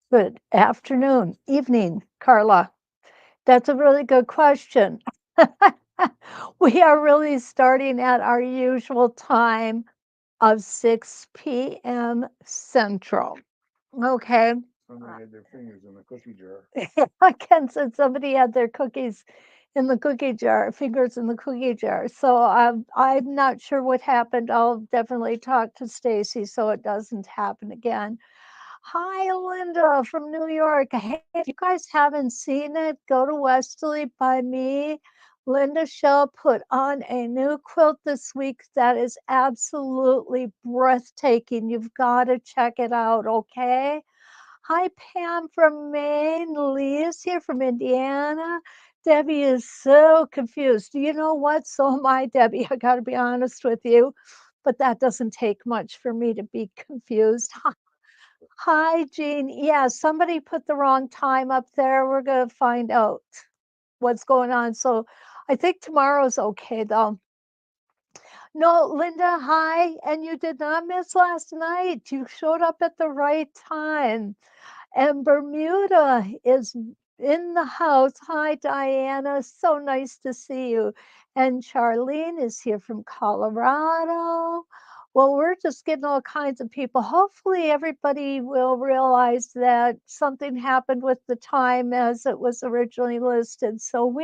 Good afternoon, evening, Carla. That's a really good question. We are really starting at our usual time of 6 p.m. Central. Okay. Somebody had their fingers in the cookie jar. Ken said somebody had their cookies in the cookie jar, fingers in the cookie jar. So I'm not sure what happened. I'll definitely talk to Stacy so it doesn't happen again. Hi, Linda from New York. Hey, if you guys haven't seen it, go to Westerly by me. Linda Shell put on a new quilt this week that is absolutely breathtaking. You've got to check it out, okay? Hi, Pam from Maine. Lee is here from Indiana. Debbie is so confused. You know what? So am I, Debbie. I got to be honest with you, but that doesn't take much for me to be confused. Hi, Jean. Yeah, somebody put the wrong time up there. We're going to find out what's going on. So I think tomorrow's okay, though. No, Linda, hi. And you did not miss last night. You showed up at the right time. And Bermuda is in the house. Hi, Diana. So nice to see you. And Charlene is here from Colorado. Well, we're just getting all kinds of people. Hopefully, everybody will realize that something happened with the time as it was originally listed. So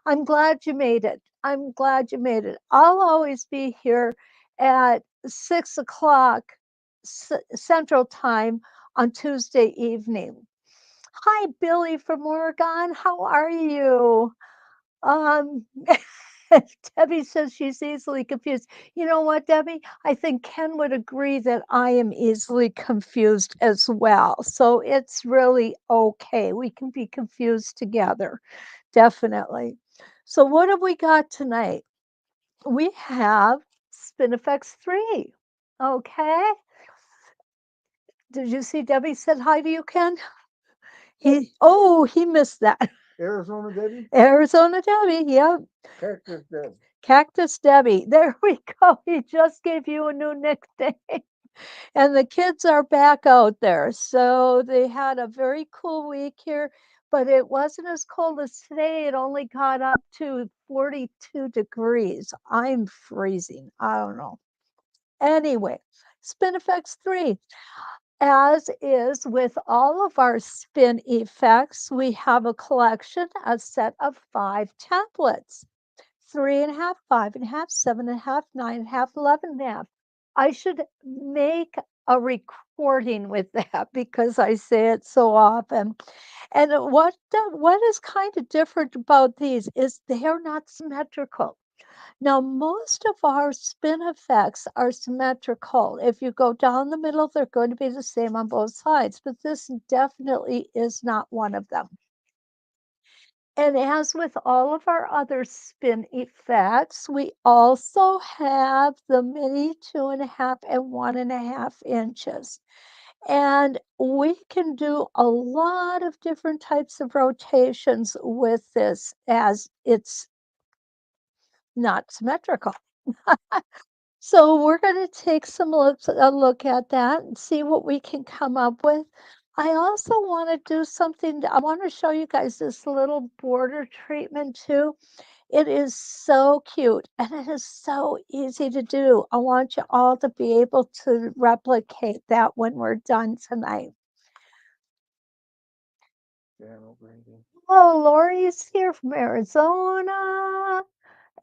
I'm glad you made it. I'm glad you made it. I'll always be here at 6 o'clock Central Time on Tuesday evening. Hi, Billy from Oregon. How are you? Um, Debbie says she's easily confused. You know what, Debbie? I think Ken would agree that I am easily confused as well. So it's really okay. We can be confused together. Definitely. So, what have we got tonight? We have Spin Effects 3. Okay. Did you see Debbie said hi to you, Ken? He missed that. Arizona Debbie? Arizona Debbie, yep. Cactus Debbie. Cactus Debbie. There we go. He just gave you a new nickname. And the kids are back out there. So they had a very cool week here, but it wasn't as cold as today. It only got up to 42 degrees. I'm freezing. I don't know. Anyway, Spin Effects 3. As is with all of our spin effects, we have a collection, a set of 5 templates: 3.5, 5.5, 7.5, 9.5, 11.5. I should make a recording with that because I say it so often. And what is kind of different about these is they are not symmetrical. Now, most of our spin effects are symmetrical. If you go down the middle, they're going to be the same on both sides, but this definitely is not one of them. And as with all of our other spin effects, we also have the mini 2.5 and 1.5 inches. And we can do a lot of different types of rotations with this as it's not symmetrical. So we're going to take a look at that and see what we can come up with. I also want to do something. I want to show you guys this little border treatment too. It is so cute and it is so easy to do. I want you all to be able to replicate that when we're done tonight. Oh, Lori's here from Arizona.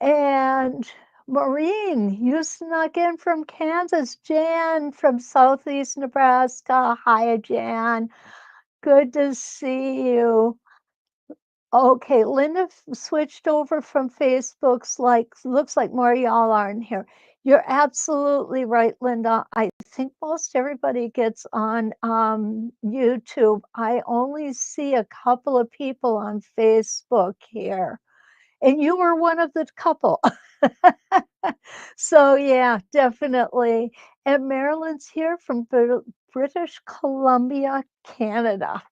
And Maureen, you snuck in from Kansas. Jan from Southeast Nebraska. Hi, Jan. Good to see you. Okay, Linda switched over from Facebook's looks like more y'all aren't here. You're absolutely right, Linda. I think most everybody gets on YouTube. I only see a couple of people on Facebook here. And you were one of the couple. So yeah, definitely. And Marilyn's here from British Columbia, Canada.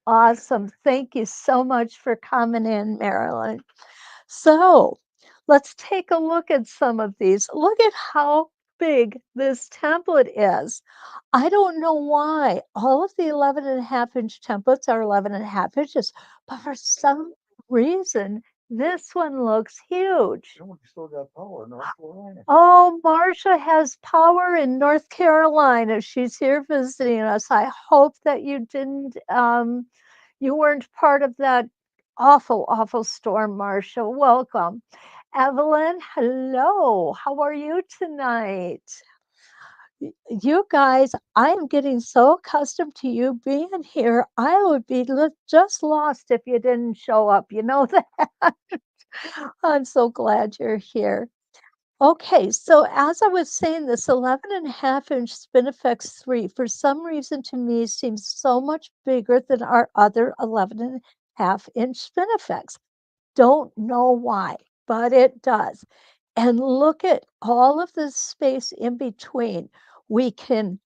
Awesome. Thank you so much for coming in, Marilyn. So let's take a look at some of these. Look at how big this template is. I don't know why. All of the 11.5-inch templates are 11.5 inches, but for some reason, this one looks huge. You still got power, North Carolina. Oh, Marcia has power in North Carolina. She's here visiting us. I hope that you weren't part of that awful, awful storm, Marcia. Welcome. Evelyn, hello. How are you tonight? You guys, I am getting so accustomed to you being here. I would be just lost if you didn't show up. You know that? I'm so glad you're here. Okay, so as I was saying, this 11.5-inch Spin E Fex 3, for some reason to me, seems so much bigger than our other 11.5-inch Spin E Fex. Don't know why, but it does. And look at all of this space in between. We can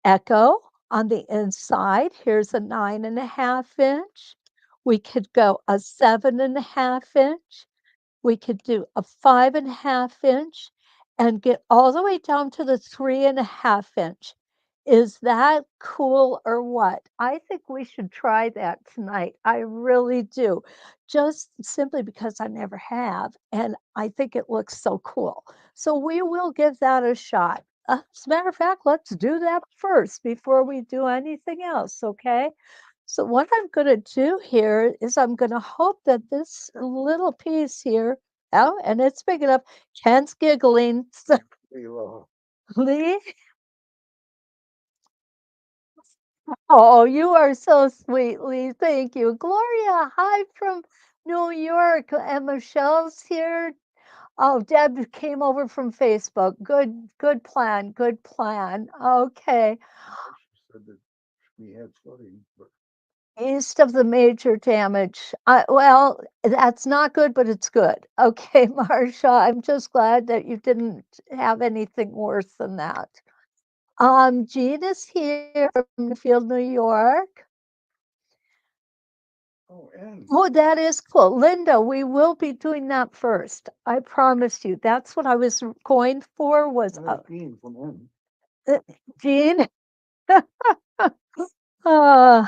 echo on the inside. Here's a 9.5 inch. We could go a 7.5 inch. We could do a 5.5 inch and get all the way down to the 3.5 inch. Is that cool or what? I think we should try that tonight. I really do. Just simply because I never have. And I think it looks so cool. So we will give that a shot. As a matter of fact, let's do that first before we do anything else. Okay. So what I'm going to do here is I'm going to hope that this little piece here, oh, and it's big enough. Ken's giggling. So, Lee, oh, you are so sweet, Lee. Thank you. Gloria, hi from New York. And Michelle's here. Oh, Deb came over from Facebook. Good plan. Good plan. Okay. She said that we had flooding, but East of the major damage. Well, that's not good, but it's good. Okay, Marcia, I'm just glad that you didn't have anything worse than that. Jean is here from Field, New York. and Oh, that is cool. Linda, we will be doing that first. I promise you. That's what I was going for was Jean from N. Jean. Uh,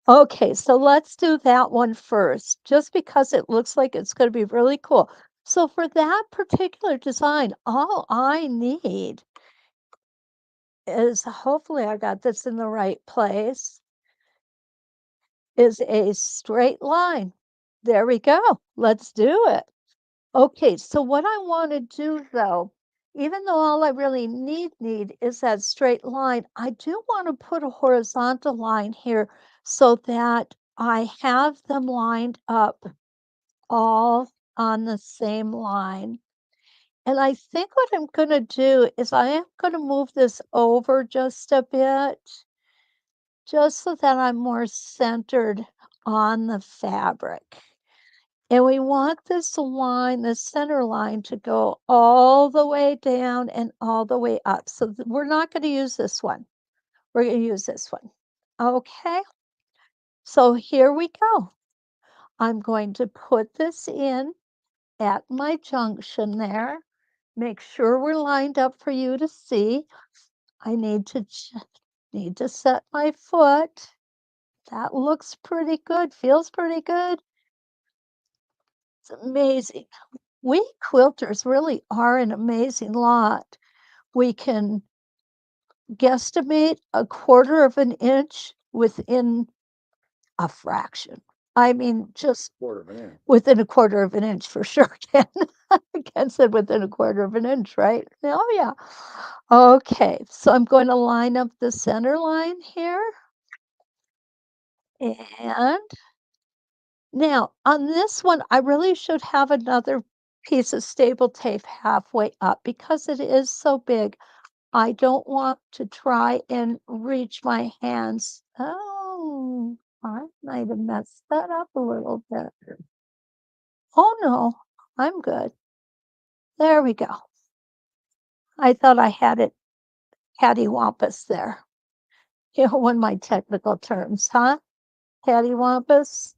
okay, so let's do that one first, just because it looks like it's going to be really cool. So for that particular design, all I need is, hopefully I got this in the right place, is a straight line. There we go. Let's do it. Okay, so what I want to do though, even though all I really need is that straight line, I do want to put a horizontal line here so that I have them lined up all on the same line. And I think what I'm going to do is I am going to move this over just a bit, just so that I'm more centered on the fabric. And we want this line, the center line, to go all the way down and all the way up. So we're not going to use this one. We're going to use this one. Okay. So here we go. I'm going to put this in at my junction there. Make sure we're lined up for you to see. I need to set my foot. That looks pretty good. Feels pretty good. It's amazing. We quilters really are an amazing lot. We can guesstimate a quarter of an inch within a fraction. I mean, just Quarter of an inch. within a quarter of an inch for sure, Ken. Ken said within a quarter of an inch, right? Oh, yeah. Okay, so I'm going to line up the center line here. And now on this one, I really should have another piece of staple tape halfway up because it is so big. I don't want to try and reach my hands. Oh, I might have messed that up a little bit. Oh no, I'm good. There we go. I thought I had it cattywampus there. You know, one of my technical terms, huh? Cattywampus.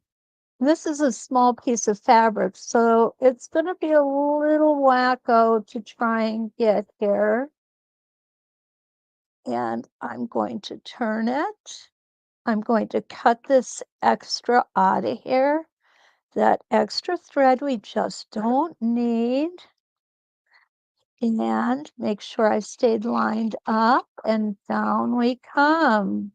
This is a small piece of fabric, so it's going to be a little wacko to try and get here. and I'm going to turn it. I'm going to cut this extra out of here. That extra thread we just don't need. And make sure I stayed lined up and down we come.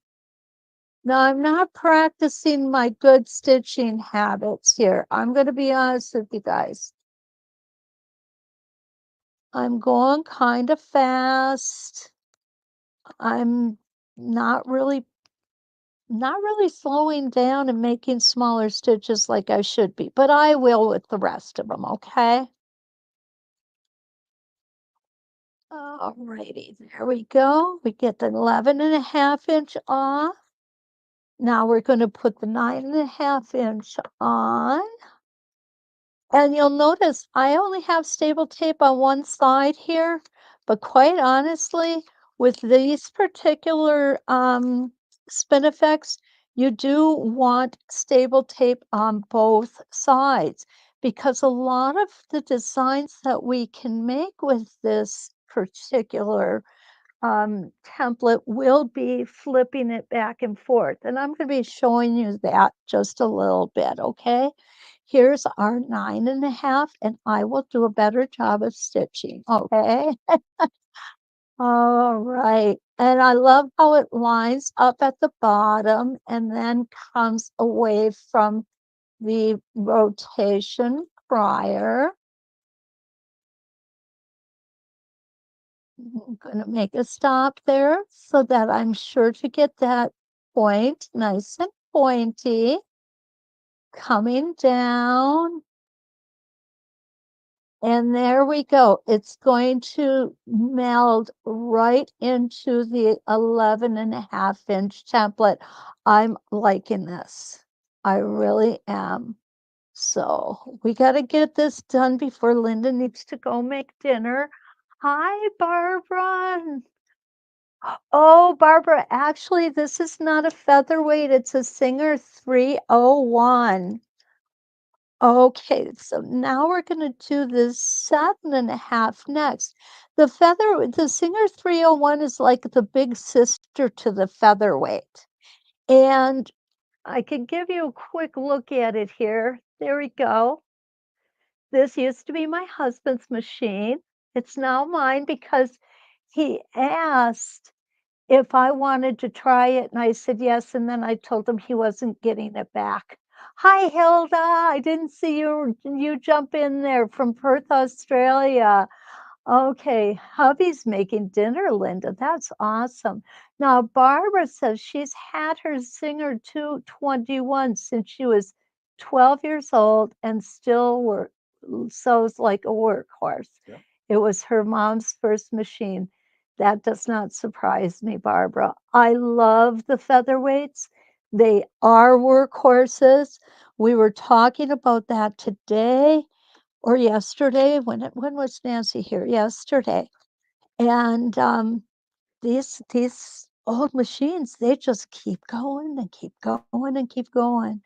Now I'm not practicing my good stitching habits here. I'm going to be honest with you guys. I'm going kind of fast. I'm not really slowing down and making smaller stitches like I should be, but I will with the rest of them, okay? Alrighty, there we go. We get the 11.5 inch off. Now we're going to put the 9.5 inch on. And you'll notice I only have stable tape on one side here, but quite honestly, with these particular spin effects, you do want stable tape on both sides because a lot of the designs that we can make with this particular template will be flipping it back and forth. And I'm going to be showing you that just a little bit, okay? Here's our 9.5, and I will do a better job of stitching, okay? All right. And I love how it lines up at the bottom and then comes away from the rotation prior. I'm going to make a stop there so that I'm sure to get that point nice and pointy. Coming down. And there we go. It's going to meld right into the 11.5 inch template. I'm liking this. I really am. So we got to get this done before Linda needs to go make dinner. Hi, Barbara. Oh, Barbara, actually, this is not a featherweight. It's a Singer 301. Okay, so now we're going to do this 7.5 next. The Singer 301 is like the big sister to the featherweight. And I can give you a quick look at it here. There we go. This used to be my husband's machine. It's now mine because he asked if I wanted to try it, and I said yes, and then I told him he wasn't getting it back. Hi, Hilda. I didn't see you jump in there from Perth, Australia. Okay, hubby's making dinner, Linda. That's awesome. Now, Barbara says she's had her Singer 221 since she was 12 years old and still sews like a workhorse. Yeah. It was her mom's first machine. That does not surprise me, Barbara. I love the featherweights. They are workhorses. We were talking about that today or yesterday. When was Nancy here? Yesterday. And these old machines, they just keep going and keep going and keep going.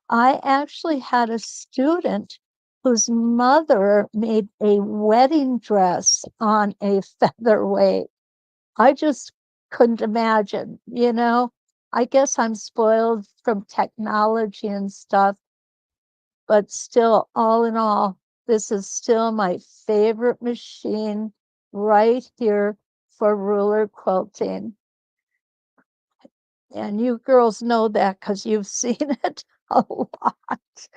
I actually had a student whose mother made a wedding dress on a featherweight. I just couldn't imagine, you know. I guess I'm spoiled from technology and stuff, but still, all in all, this is still my favorite machine right here for ruler quilting. And you girls know that because you've seen it a lot.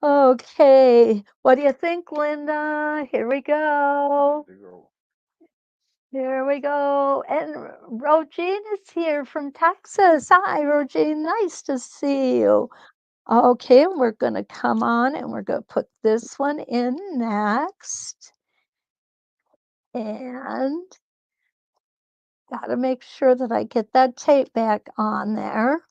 Okay, what do you think, Linda? Here we go. Big old- Here we go. And Rogine is here from Texas. Hi, Rogine. Nice to see you. Okay, we're going to come on and we're going to put this one in next. And got to make sure that I get that tape back on there.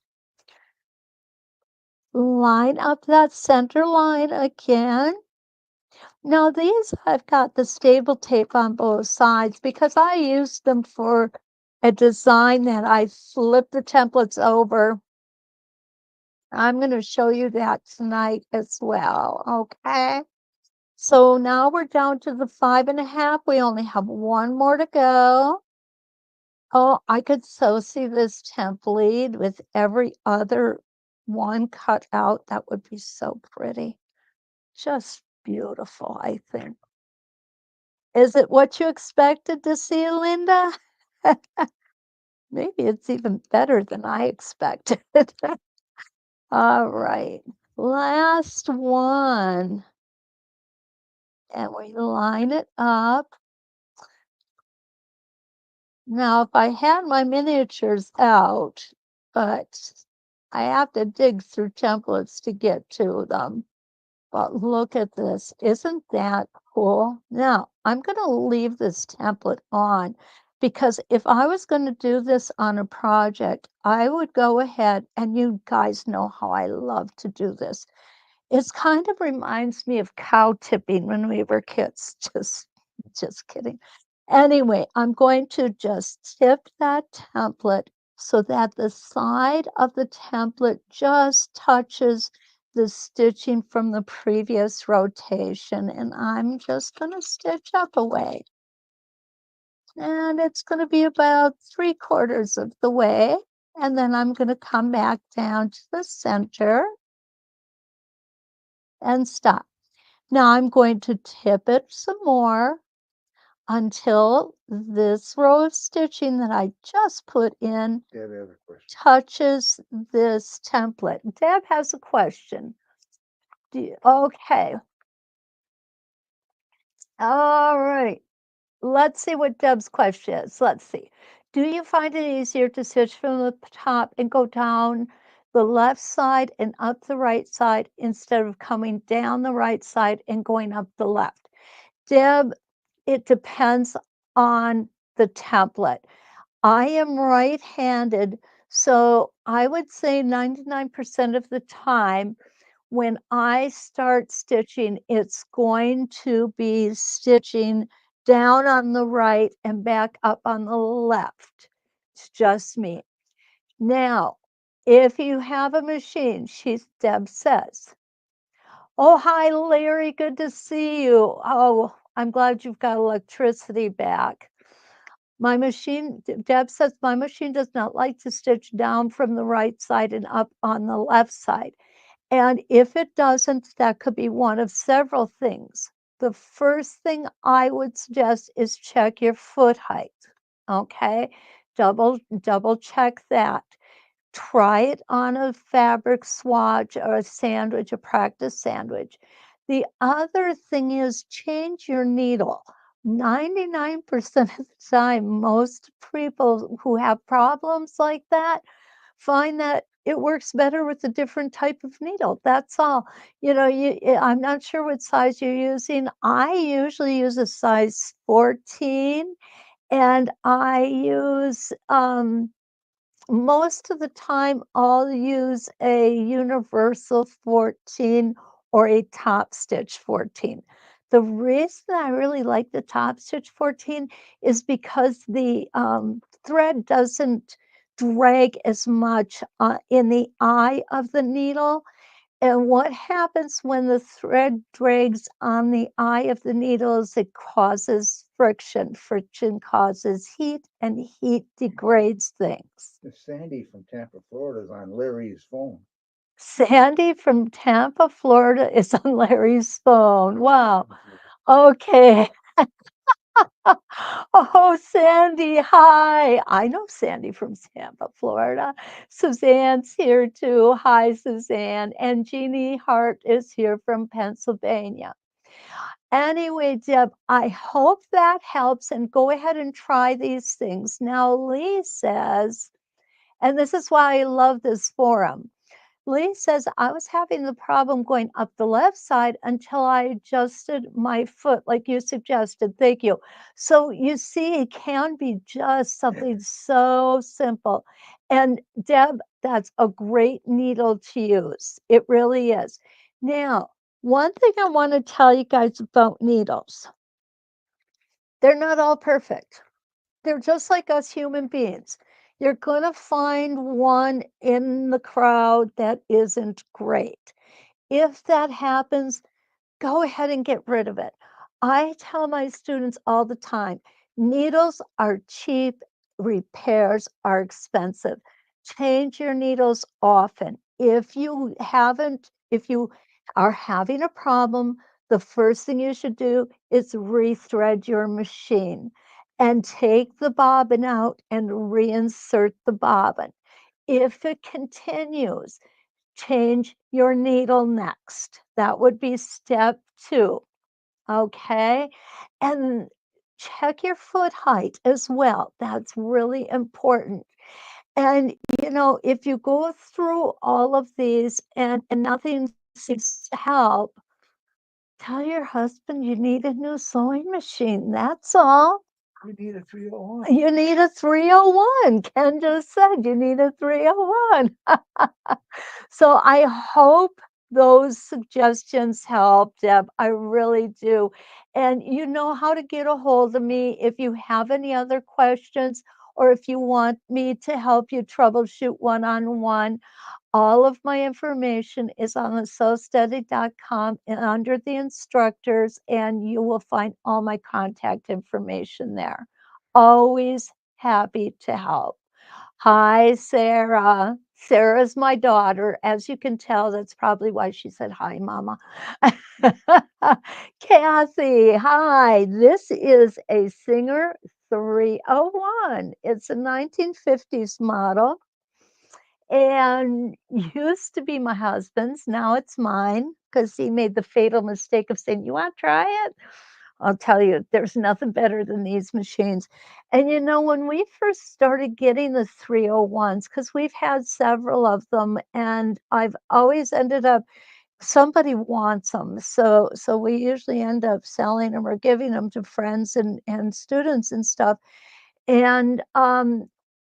Line up that center line again. Now these, I've got the stable tape on both sides because I used them for a design that I flip the templates over. I'm going to show you that tonight as well, okay? So now we're down to the 5.5. We only have one more to go. Oh, I could so see this template with every other one cut out. That would be so pretty. Just beautiful, I think. Is it what you expected to see, Linda? Maybe it's even better than I expected. All right, last one. And we line it up. Now, if I had my miniatures out, but I have to dig through templates to get to them. But look at this. Isn't that cool? Now, I'm going to leave this template on because if I was going to do this on a project, I would go ahead, and you guys know how I love to do this. It's kind of reminds me of cow tipping when we were kids. Just kidding. Anyway, I'm going to just tip that template so that the side of the template just touches the stitching from the previous rotation. And I'm just going to stitch up away. And it's going to be about 3/4 of the way. And then I'm going to come back down to the center and stop. Now I'm going to tip it some more until this row of stitching that I just put in Deb has a question. touches this template. Deb has a question. Okay. All right. Let's see what Deb's question is. Let's see. Do you find it easier to stitch from the top and go down the left side and up the right side instead of coming down the right side and going up the left? Deb, it depends on the template. I am right-handed, so I would say 99% of the time when I start stitching, it's going to be stitching down on the right and back up on the left. It's just me. Now, if you have a machine, Deb says, "Oh, hi, Larry, good to see you. Oh, I'm glad you've got electricity back." Deb says, "My machine does not like to stitch down from the right side and up on the left side." And if it doesn't, that could be one of several things. The first thing I would suggest is check your foot height. Okay, double check that. Try it on a fabric swatch or a sandwich, a practice sandwich. The other thing is change your needle. 99% of the time, most people who have problems like that find that it works better with a different type of needle. That's all. I'm not sure what size you're using. I usually use a size 14, and I use most of the time, I'll use a universal 14 or a top stitch 14. The reason I really like the top stitch 14 is because the thread doesn't drag as much in the eye of the needle. And what happens when the thread drags on the eye of the needle is it causes friction. Friction causes heat, and heat degrades things. Sandy from Tampa, Florida is on Larry's phone. Sandy from Tampa, Florida is on Larry's phone. Wow. Okay. Oh, Sandy, hi. I know Sandy from Tampa, Florida. Suzanne's here too. Hi, Suzanne. And Jeannie Hart is here from Pennsylvania. Anyway, Deb, I hope that helps, and go ahead and try these things. Now, Lee says, and this is why I love this forum. Lee says, "I was having the problem going up the left side until I adjusted my foot like you suggested." Thank you. So you see, it can be just something so simple. And Deb, that's a great needle to use. It really is. Now, one thing I want to tell you guys about needles, they're not all perfect. They're just like us human beings. You're going to find one in the crowd that isn't great. If that happens, go ahead and get rid of it. I tell my students all the time, needles are cheap. repairs are expensive. Change your needles often. If you are having a problem, the first thing you should do is rethread your machine and take the bobbin out and reinsert the bobbin. If it continues, change your needle next. That would be step 2. Okay. And check your foot height as well. That's really important. And, if you go through all of these and nothing seems to help, tell your husband you need a new sewing machine. That's all. We need a 301. You need a 301. Ken just said you need a 301. So I hope those suggestions help, Deb. I really do. And you know how to get a hold of me if you have any other questions or if you want me to help you troubleshoot one on one. All of my information is on the sewsteady.com and under the instructors, and you will find all my contact information there. Always happy to help. Hi, Sarah. Sarah's my daughter. As you can tell, that's probably why she said, "Hi, Mama." Kathy, hi. This is a Singer 301. It's a 1950s model and used to be my husband's. Now it's mine because he made the fatal mistake of saying, "You want to try it?" I'll tell you, there's nothing better than these machines. And when we first started getting the 301s, because we've had several of them, and I've always ended up somebody wants them. So we usually end up selling them or giving them to friends and students and stuff. And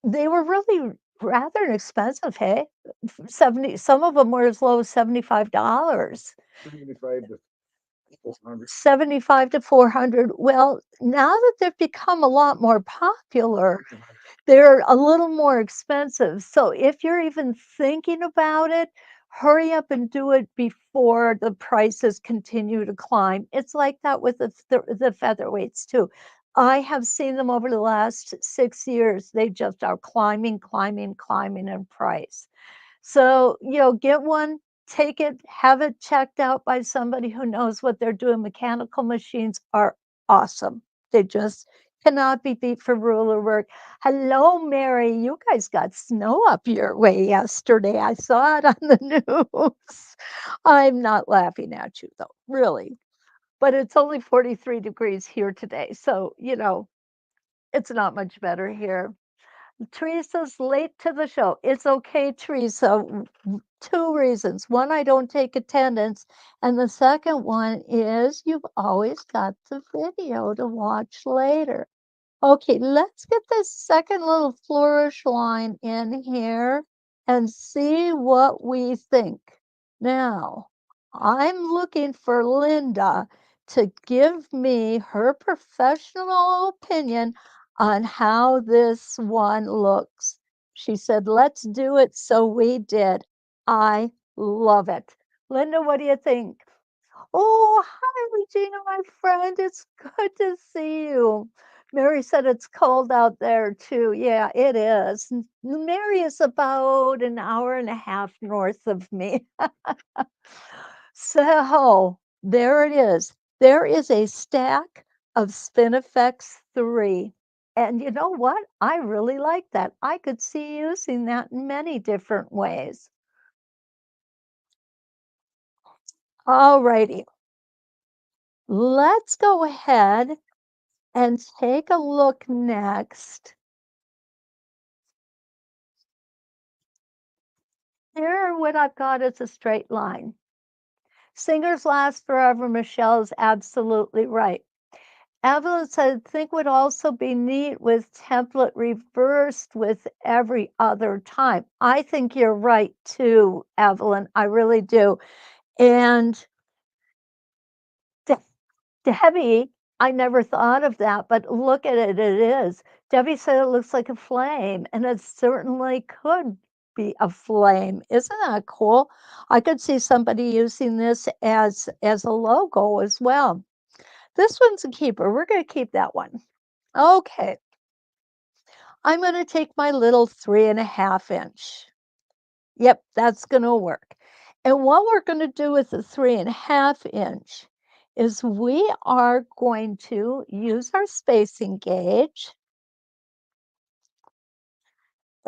they were really rather expensive, hey? 70, some of them were as low as $75. 75 to 400. 75 to 400. Well, now that they've become a lot more popular, they're a little more expensive. So if you're even thinking about it, hurry up and do it before the prices continue to climb. It's like that with the featherweights too. I have seen them over the last 6 years. They just are climbing, climbing, climbing in price. So, get one, take it, have it checked out by somebody who knows what they're doing. Mechanical machines are awesome. They just cannot be beat for ruler work. Hello, Mary. You guys got snow up your way yesterday. I saw it on the news. I'm not laughing at you, though, really. But it's only 43 degrees here today. So, it's not much better here. Teresa's late to the show. It's okay, Teresa. 2 reasons. One, I don't take attendance, and the second one is you've always got the video to watch later. Okay, let's get this second little flourish line in here and see what we think. Now, I'm looking for Linda to give me her professional opinion on how this one looks. She said, "Let's do it." So we did. I love it. Linda, what do you think? Oh, hi, Regina, my friend. It's good to see you. Mary said it's cold out there too. Yeah, it is. Mary is about an hour and a half north of me. So there it is. There is a stack of Spin E Fex 3. And you know what? I really like that. I could see using that in many different ways. All righty. Let's go ahead and take a look next. Here, what I've got is a straight line. Singers last forever. Michelle is absolutely right. Evelyn said, think would also be neat with template reversed with every other time. I think you're right too, Evelyn. I really do. And Debbie, I never thought of that, but look at it, it is. Debbie said it looks like a flame, and it certainly could be a flame. Isn't that cool? I could see somebody using this as a logo as well. This one's a keeper. We're going to keep that one. Okay. I'm going to take my little 3.5 inch. Yep, that's going to work. And what we're going to do with the 3.5 inch is we are going to use our spacing gauge.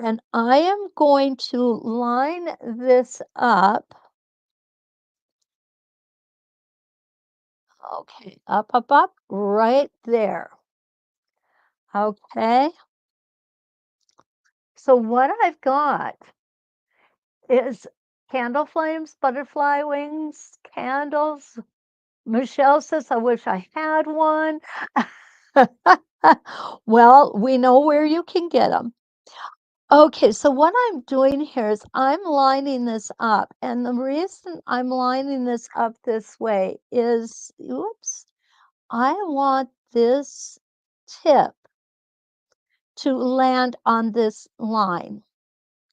And I am going to line this up. Okay, up, right there. Okay. So what I've got is candle flames, butterfly wings, candles. Michelle says, I wish I had one. Well, we know where you can get them. Okay, so what I'm doing here is I'm lining this up. And the reason I'm lining this up this way is, oops, I want this tip to land on this line.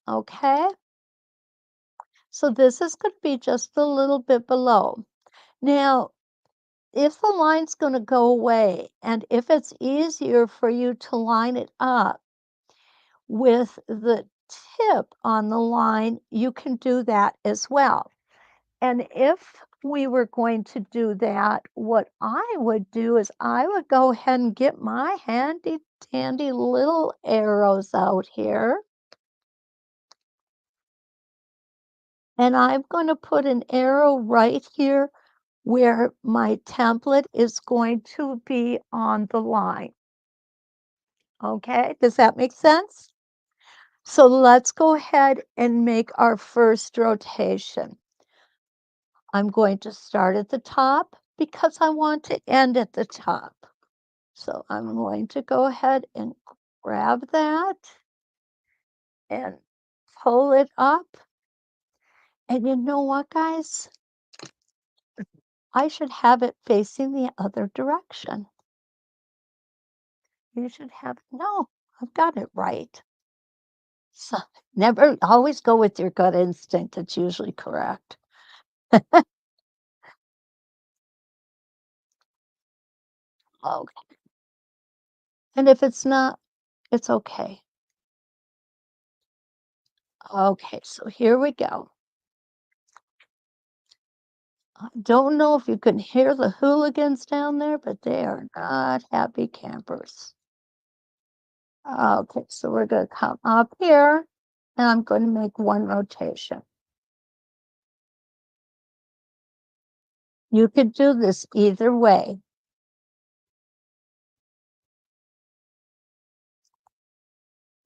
Okay? So this is going to be just a little bit below. Now, if the line's going to go away, and if it's easier for you to line it up with the tip on the line, you can do that as well. And if we were going to do that, what I would do is I would go ahead and get my handy dandy little arrows out here. And I'm going to put an arrow right here where my template is going to be on the line. Okay, does that make sense? So let's go ahead and make our first rotation. I'm going to start at the top because I want to end at the top. So I'm going to go ahead and grab that and pull it up. And you know what, guys? I should have it facing the other direction. You should have, no, I've got it right. So never, always go with your gut instinct. It's usually correct. Okay. And if it's not, it's okay. Okay, so here we go. I don't know if you can hear the hooligans down there, but they are not happy campers. Okay, so we're going to come up here, and I'm going to make one rotation. You could do this either way.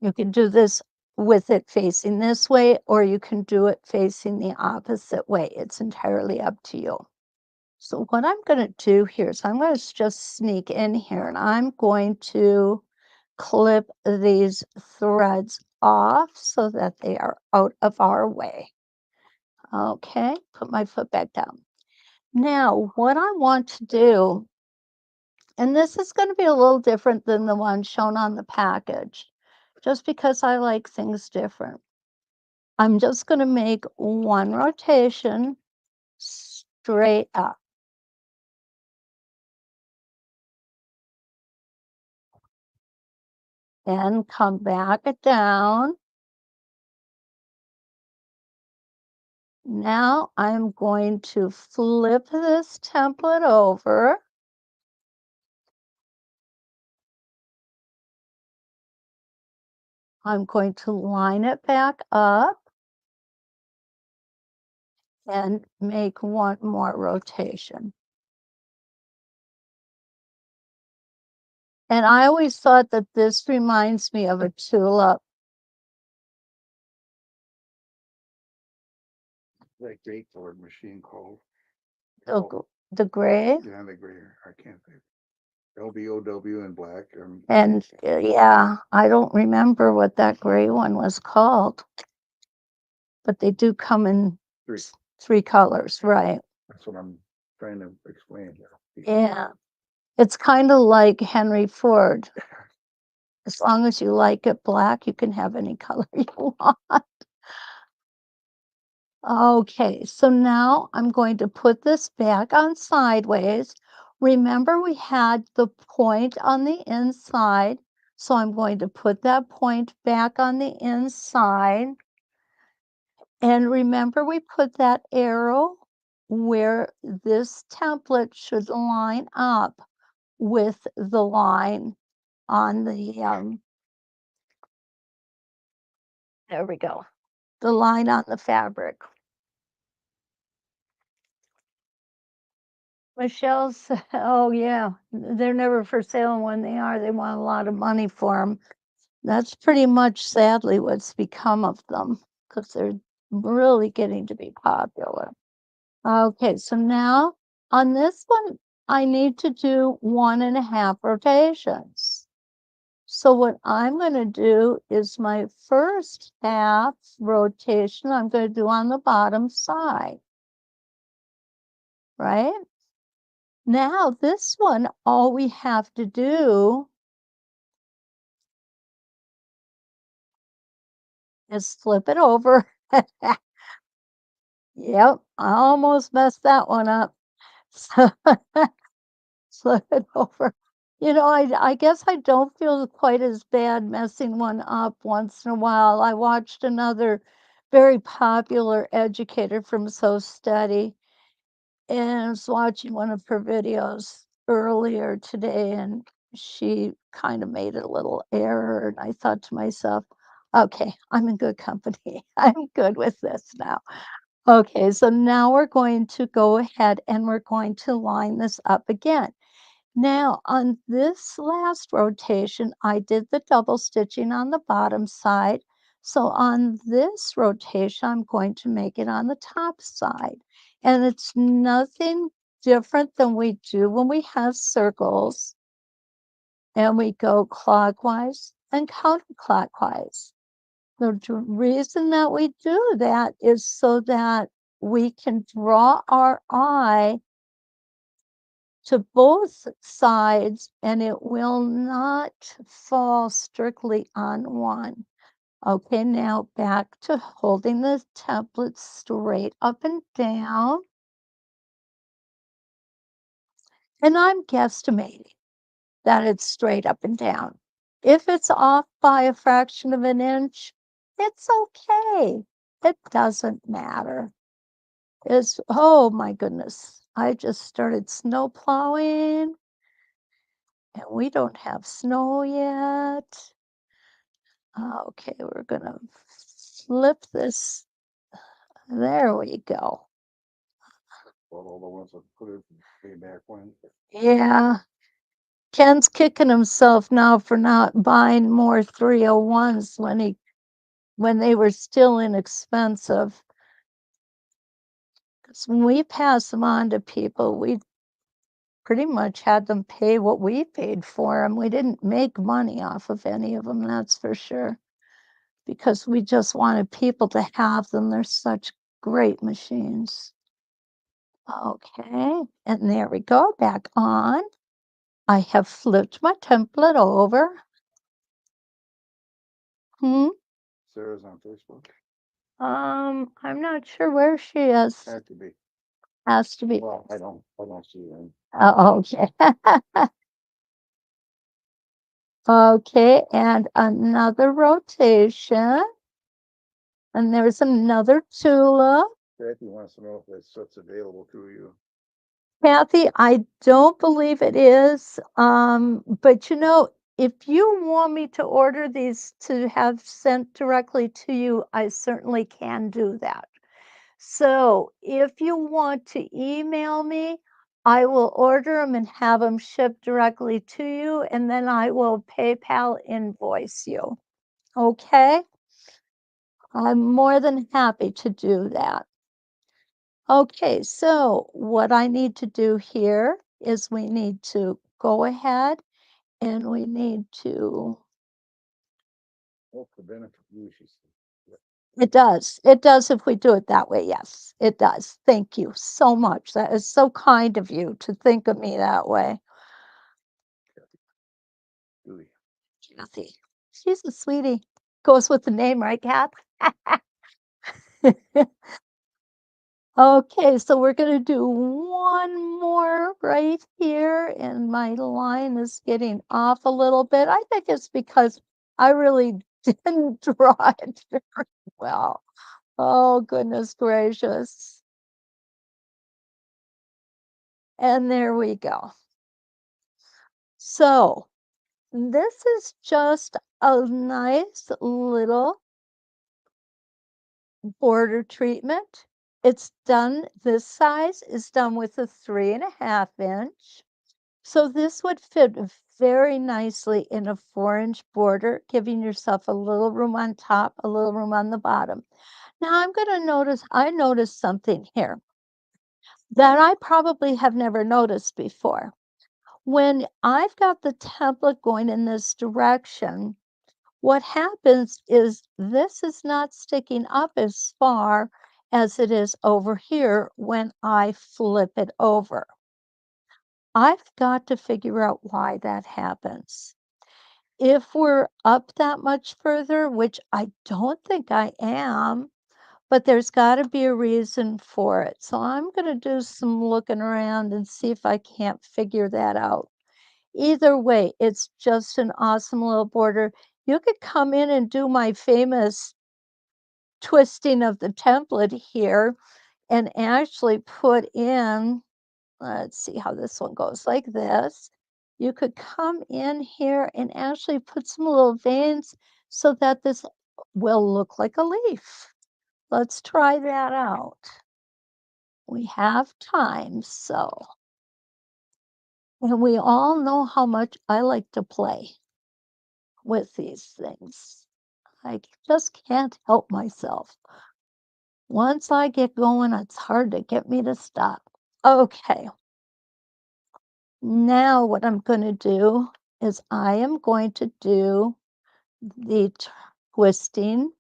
You can do this with it facing this way, or you can do it facing the opposite way. It's entirely up to you. So what I'm going to do here is I'm going to just sneak in here, and I'm going to clip these threads off so that they are out of our way. Okay, put my foot back down. Now, what I want to do, and this is going to be a little different than the one shown on the package, just because I like things different. I'm just going to make one rotation straight up. And come back down. Now I'm going to flip this template over. I'm going to line it back up and make one more rotation. And I always thought that this reminds me of a tulip. That great colored machine called. The gray. Yeah, the gray. I can't think. LBOW in black. And yeah, I don't remember what that gray one was called. But they do come in three colors, right? That's what I'm trying to explain here. Yeah. It's kind of like Henry Ford. As long as you like it black, you can have any color you want. Okay, so now I'm going to put this back on sideways. Remember, we had the point on the inside, So I'm going to put that point back on the inside. And remember, we put that arrow where this template should line up with the line on the, there we go, the line on the fabric. Michelle's, oh yeah, they're never for sale, and when they are, they want a lot of money for them. That's pretty much sadly what's become of them because they're really getting to be popular. Okay, so now on this one, I need to do 1.5 rotations. So what I'm going to do is my first half rotation, I'm going to do on the bottom side, right? Now this one, all we have to do is flip it over. Yep, I almost messed that one up. So flip it over. You know, I guess I don't feel quite as bad messing one up once in a while. I watched another very popular educator from So Steady, and I was watching one of her videos earlier today, and she kind of made a little error, and I thought to myself, okay, I'm in good company. I'm good with this now. Okay, so now we're going to go ahead and we're going to line this up again. Now, on this last rotation, I did the double stitching on the bottom side. So on this rotation, I'm going to make it on the top side. And it's nothing different than we do when we have circles and we go clockwise and counterclockwise. The reason that we do that is so that we can draw our eye to both sides and it will not fall strictly on one. Okay, now back to holding the template straight up and down. And I'm guesstimating that it's straight up and down. If it's off by a fraction of an inch, it's okay. It doesn't matter. It's, oh my goodness, I just started snow plowing and we don't have snow yet. Okay, we're gonna flip this. There we go. Well, all the ones that put it way back when. Yeah, Ken's kicking himself now for not buying more 301s when they were still inexpensive. Because when we pass them on to people, we pretty much had them pay what we paid for them. We didn't make money off of any of them, that's for sure. Because we just wanted people to have them. They're such great machines. Okay, and there we go, back on. I have flipped my template over. Hmm. Sarah's on Facebook. I'm not sure where she is. Had to be. Has to be. Well, I don't see them. Oh, okay. Okay, and another rotation. And there's another tulip. Kathy wants to know if that stuff's available to you. Kathy, I don't believe it is. But you know, if you want me to order these to have sent directly to you, I certainly can do that. So if you want to email me, I will order them and have them shipped directly to you, and then I will PayPal invoice you. Okay? I'm more than happy to do that. Okay, so what I need to do here is we need to go ahead and we need to, Hope the benefit you, she said. it does. It does if we do it that way. Yes, it does. Thank you so much. That is so kind of you to think of me that way. Julie. Kathy. She's a sweetie. Goes with the name, right, Kath? Okay, so we're gonna do one more right here, and my line is getting off a little bit. I think it's because I really didn't draw it very well. Oh, goodness gracious. And there we go. So this is just a nice little border treatment. It's done, this size is done with a 3.5 inch. So this would fit very nicely in a 4 inch border, giving yourself a little room on top, a little room on the bottom. Now I noticed something here that I probably have never noticed before. When I've got the template going in this direction, what happens is this is not sticking up as far as it is over here when I flip it over. I've got to figure out why that happens. If we're up that much further, which I don't think I am, but there's got to be a reason for it. So I'm going to do some looking around and see if I can't figure that out. Either way, it's just an awesome little border. You could come in and do my famous twisting of the template here and actually put in, let's see how this one goes, like this. You could come in here and actually put some little veins so that this will look like a leaf. Let's try that out. We have time, so. And we all know how much I like to play with these things. I just can't help myself. Once I get going, it's hard to get me to stop. Okay, now what I'm going to do is I am going to do the twisting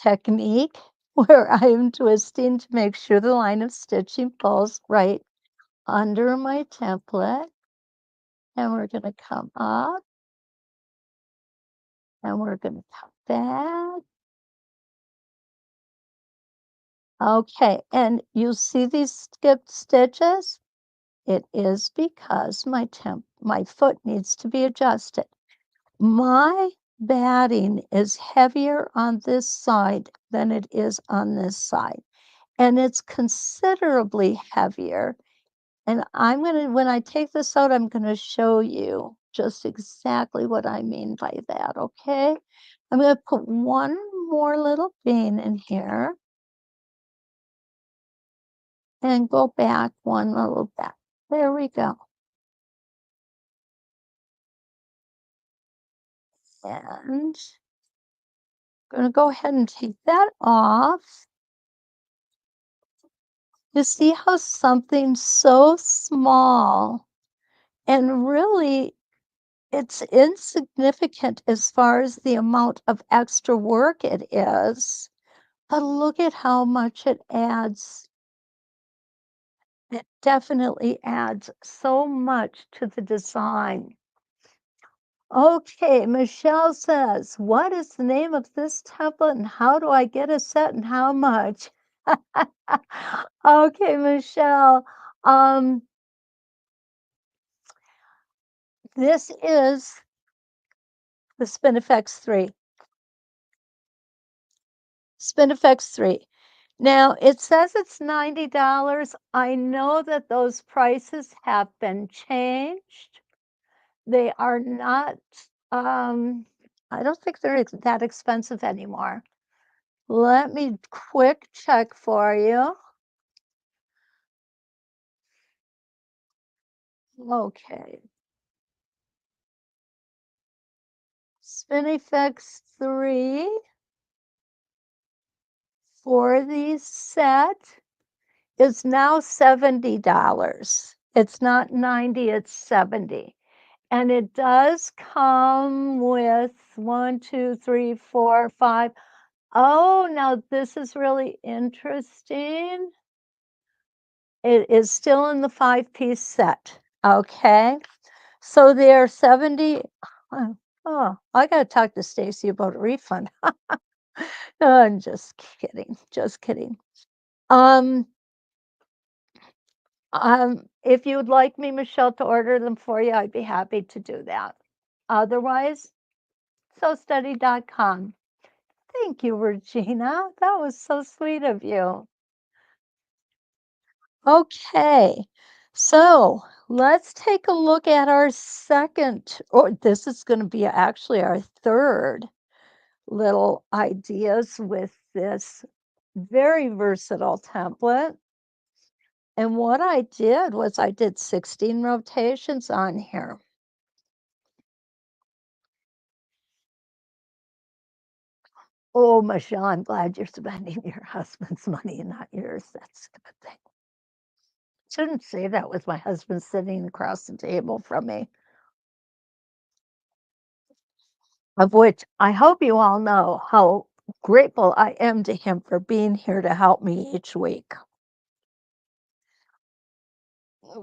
technique where I am twisting to make sure the line of stitching falls right under my template. And we're going to come up and we're going to come back. Okay, and you see these skipped stitches? It is because my foot needs to be adjusted. My batting is heavier on this side than it is on this side, and it's considerably heavier. And when I take this out, I'm gonna show you just exactly what I mean by that, okay? I'm gonna put one more little vein in here and go back one little bit. There we go. And I'm gonna go ahead and take that off. You see how something so small and really it's insignificant as far as the amount of extra work it is, but look at how much it adds. It definitely adds so much to the design. Okay, Michelle says, what is the name of this template and how do I get a set and how much? Okay, Michelle. Um, this is the Spin Effects 3. Spin Effects 3. Now, it says it's $90. I know that those prices have been changed. They are not, I don't think they're that expensive anymore. Let me quick check for you. Okay. Spin Effects 3 for the set is now $70. It's not 90, it's 70. And it does come with 1, 2, 3, 4, 5. Oh, now this is really interesting. It is still in the 5-piece set. Okay. So they're 70. Oh, I got to talk to Stacy about a refund. No, I'm just kidding. Just kidding. Um, if you would like me, Michelle, to order them for you, I'd be happy to do that. Otherwise, SoStudy.com. Thank you, Regina. That was so sweet of you. Okay, so let's take a look at our second, or this is going to be actually our third little ideas with this very versatile template. And what I did was I did 16 rotations on here. Oh, Michelle, I'm glad you're spending your husband's money and not yours. That's a good thing. Shouldn't say that with my husband sitting across the table from me. Of which I hope you all know how grateful I am to him for being here to help me each week.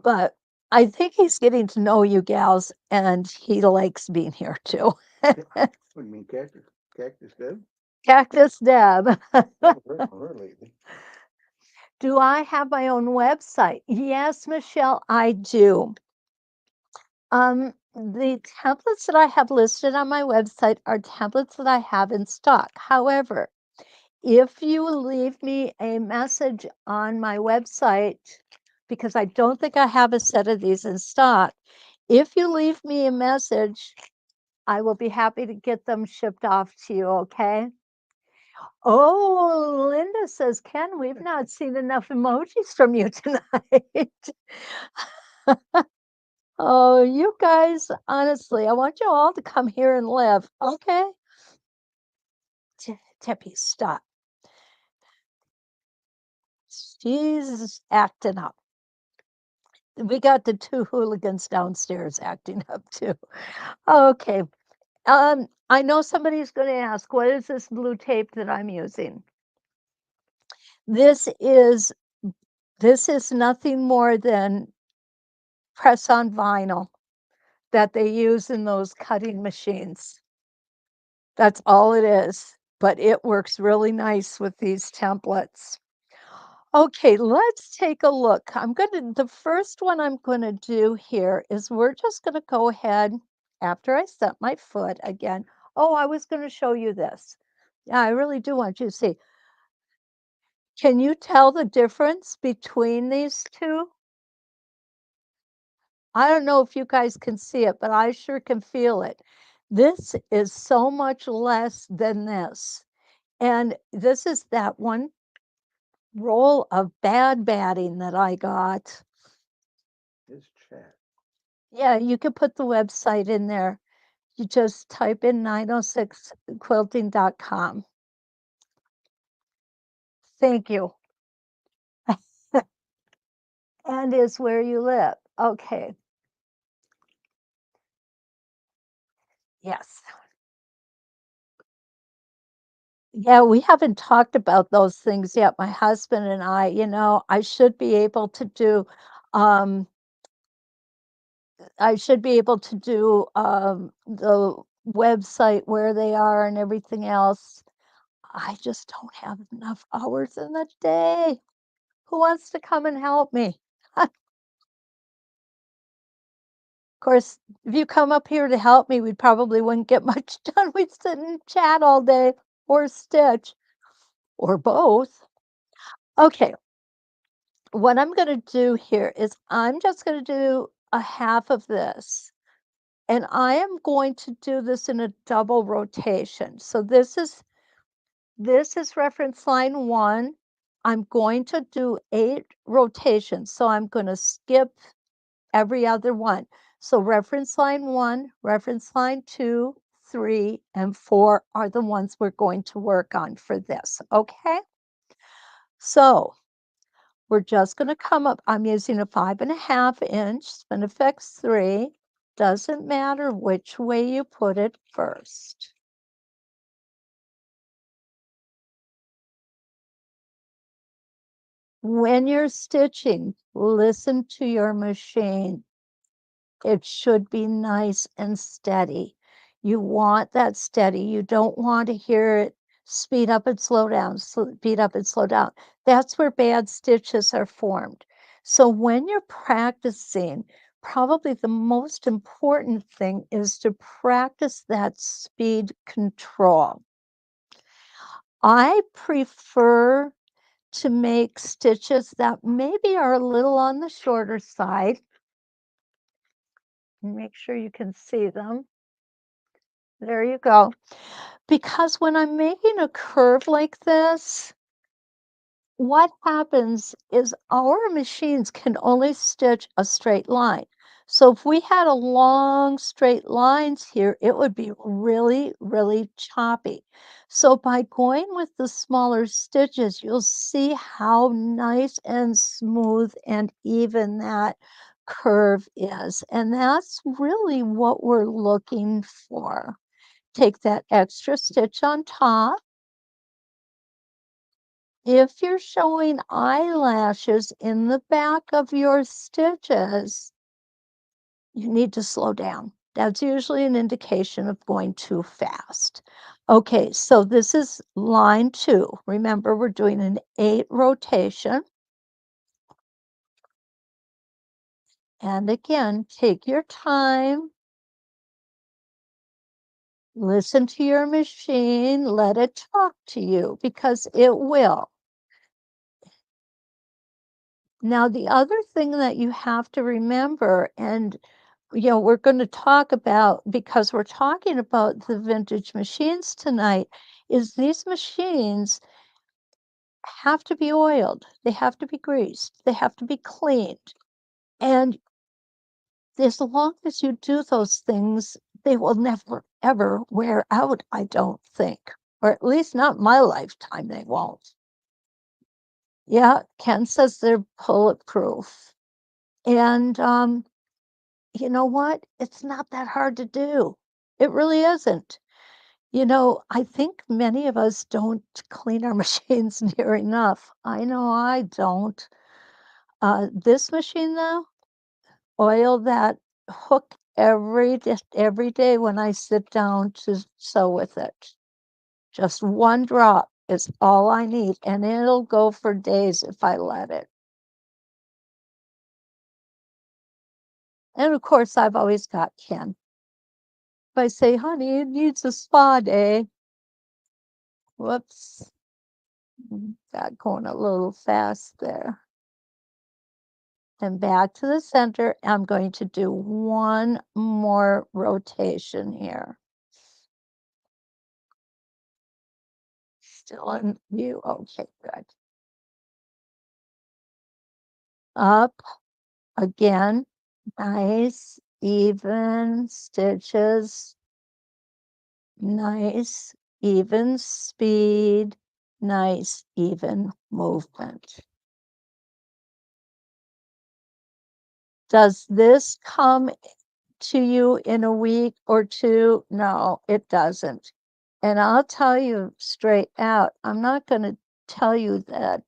But I think he's getting to know you gals, and he likes being here too. What do you mean, cactus? Cactus Deb? Cactus Deb. Haven't heard from her lately. Do I have my own website? Yes, Michelle, I do. The templates that I have listed on my website are templates that I have in stock. However, if you leave me a message on my website, because I don't think I have a set of these in stock, if you leave me a message, I will be happy to get them shipped off to you, okay? Oh, Linda says, Ken, we've not seen enough emojis from you tonight. Oh, you guys, honestly, I want you all to come here and live, okay? Tippy, stop. She's acting up. We got the two hooligans downstairs acting up too. Okay. I know somebody's going to ask, what is this blue tape that I'm using? This is nothing more than press-on vinyl that they use in those cutting machines. That's all it is, but it works really nice with these templates. Okay, let's take a look. The first one I'm gonna do here is we're just gonna go ahead after I set my foot again. Oh, I was gonna show you this. Yeah, I really do want you to see. Can you tell the difference between these two? I don't know if you guys can see it, but I sure can feel it. This is so much less than this. And this is that one roll of bad batting that I got. This chat. Yeah, you could put the website in there. You just type in 906quilting.com. Thank you. And is where you live. Okay. Yes. Yeah, we haven't talked about those things yet. My husband and I should be able to do um the website where they are and everything else. I just don't have enough hours in the day. Who wants to come and help me? Of course, if you come up here to help me, we probably wouldn't get much done. We'd sit and chat all day or stitch or both. Okay, what I'm going to do here is I'm just going to do a half of this. And I am going to do this in a double rotation. So this is reference line 1. I'm going to do 8 rotations. So I'm going to skip every other one. So reference line 1, reference line 2, 3, and 4 are the ones we're going to work on for this, okay? So we're just going to come up. I'm using a 5.5-inch Spin E Fex 3. Doesn't matter which way you put it first. When you're stitching, listen to your machine. It should be nice and steady. You want that steady. You don't want to hear it speed up and slow down, speed up and slow down. That's where bad stitches are formed. So when you're practicing, probably the most important thing is to practice that speed control. I prefer to make stitches that maybe are a little on the shorter side. Make sure you can see them. There you go. Because when I'm making a curve like this, what happens is our machines can only stitch a straight line. So if we had a long straight lines here, it would be really, really choppy. So by going with the smaller stitches, you'll see how nice and smooth and even that curve is. And that's really what we're looking for. Take that extra stitch on top. If you're showing eyelashes in the back of your stitches, you need to slow down. That's usually an indication of going too fast. Okay, so this is line 2. Remember, we're doing an 8 rotation. And again, take your time. Listen to your machine. Let it talk to you because it will. Now, the other thing that you have to remember, and we're going to talk about, because we're talking about the vintage machines tonight, is these machines have to be oiled, they have to be greased, they have to be cleaned. And as long as you do those things, they will never, ever wear out, I don't think. Or at least not my lifetime, they won't. Yeah, Ken says they're bulletproof. And you know what? It's not that hard to do. It really isn't. I think many of us don't clean our machines near enough. I know I don't. This machine, though, oil that hook every day when I sit down to sew with it. Just one drop is all I need, and it'll go for days if I let it. And of course, I've always got Ken. If I say, honey, it needs a spa day. Whoops. Got going a little fast there. And back to the center. I'm going to do one more rotation here. Still in view. Okay, good. Up again. Nice, even stitches. Nice, even speed. Nice, even movement. Does this come to you in a week or two? No, it doesn't. And I'll tell you straight out, I'm not going to tell you that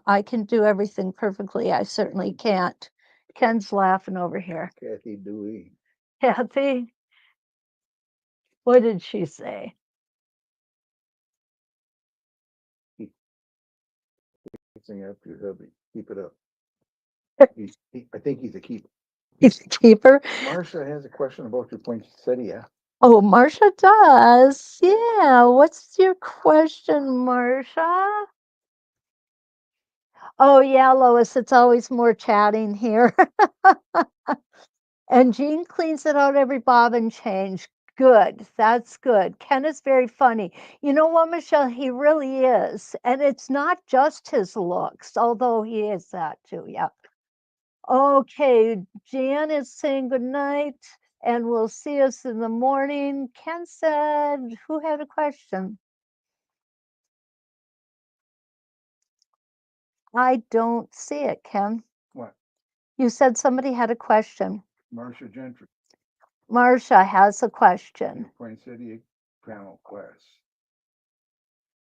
I can do everything perfectly. I certainly can't. Ken's laughing over here. Kathy Dewey. Kathy, what did she say? Fixing up your hubby. Keep it up. I think he's a keeper. He's a keeper. Marcia has a question about your poinsettia. Oh, Marcia does. Yeah. What's your question, Marcia? Oh, yeah, Lois, it's always more chatting here. And Jean cleans it out every bob and change. Good. That's good. Ken is very funny. You know what, Michelle? He really is. And it's not just his looks, although he is that too. Yeah. Okay. Jan is saying good night and we'll see us in the morning. Ken said, who had a question? I don't see it, Ken. What? You said somebody had a question. Marcia Gentry. Marcia has a question. Poinsettia panel class.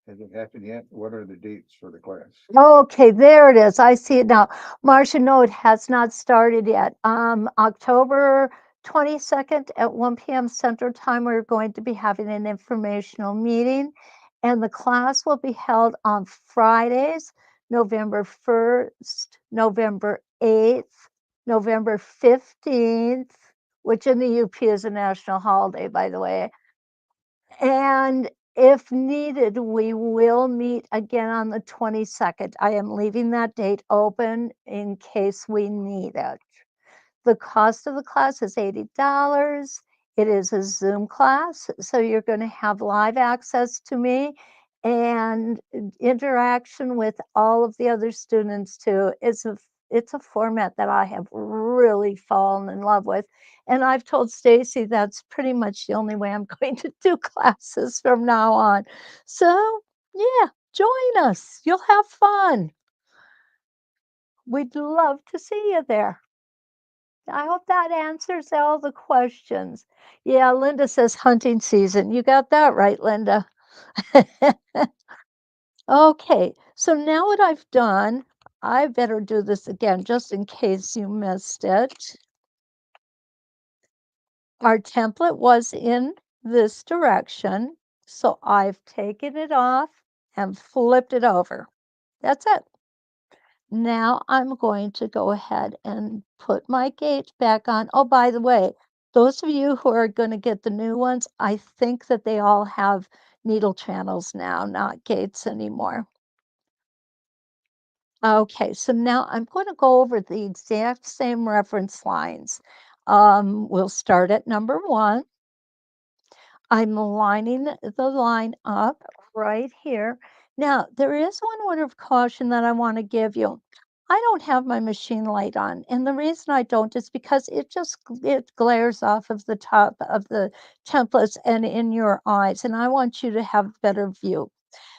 Has it happened yet? What are the dates for the class? Okay, there it is. I see it now. Marcia, no, it has not started yet. October 22nd at 1 p.m. Central Time, we're going to be having an informational meeting. And the class will be held on Fridays, November 1st, November 8th, November 15th, which in the UP is a national holiday, by the way. And if needed, we will meet again on the 22nd. I am leaving that date open in case we need it. The cost of the class is $80. It is a Zoom class, so you're gonna have live access to me and interaction with all of the other students too. It's a format that I have really fallen in love with, and I've told Stacy that's pretty much the only way I'm going to do classes from now on. So, yeah, join us. You'll have fun. We'd love to see you there. I hope that answers all the questions. Yeah, Linda says hunting season. You got that right, Linda. Okay, so now what I've done, I better do this again just in case you missed it. Our template was in this direction, so I've taken it off and flipped it over. That's it. Now I'm going to go ahead and put my gauge back on. Oh, by the way, those of you who are going to get the new ones, I think that they all have needle channels now, not gates anymore. Okay, so now I'm going to go over the exact same reference lines. We'll start at number 1. I'm lining the line up right here. Now, there is one word of caution that I want to give you. I don't have my machine light on, and the reason I don't is because it glares off of the top of the templates and in your eyes, and I want you to have better view.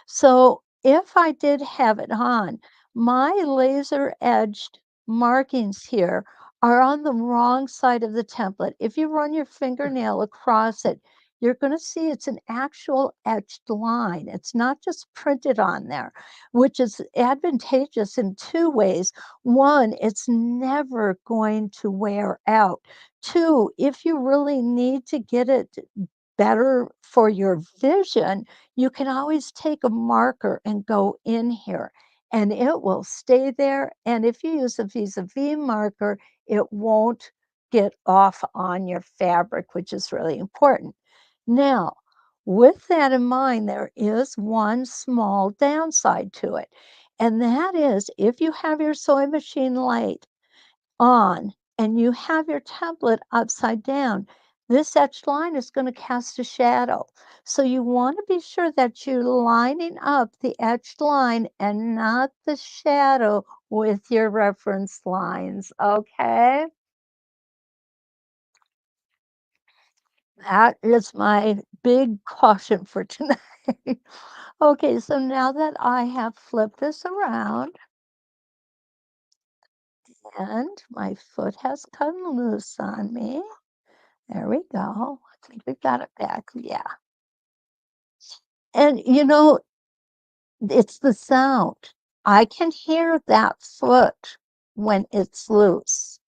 So if I did have it on, my laser edged markings here are on the wrong side of the template. If you run your fingernail across it, you're going to see it's an actual etched line. It's not just printed on there, which is advantageous in 2 ways. One, it's never going to wear out. Two, if you really need to get it better for your vision, you can always take a marker and go in here and it will stay there. And if you use a vis-a-vis marker, it won't get off on your fabric, which is really important. Now, with that in mind, there is one small downside to it. And that is if you have your sewing machine light on and you have your template upside down, this etched line is going to cast a shadow. So you want to be sure that you're lining up the etched line and not the shadow with your reference lines. Okay. That is my big caution for tonight. Okay, so now that I have flipped this around and my foot has come loose on me, there we go. I think we got it back. Yeah. And it's the sound. I can hear that foot when it's loose.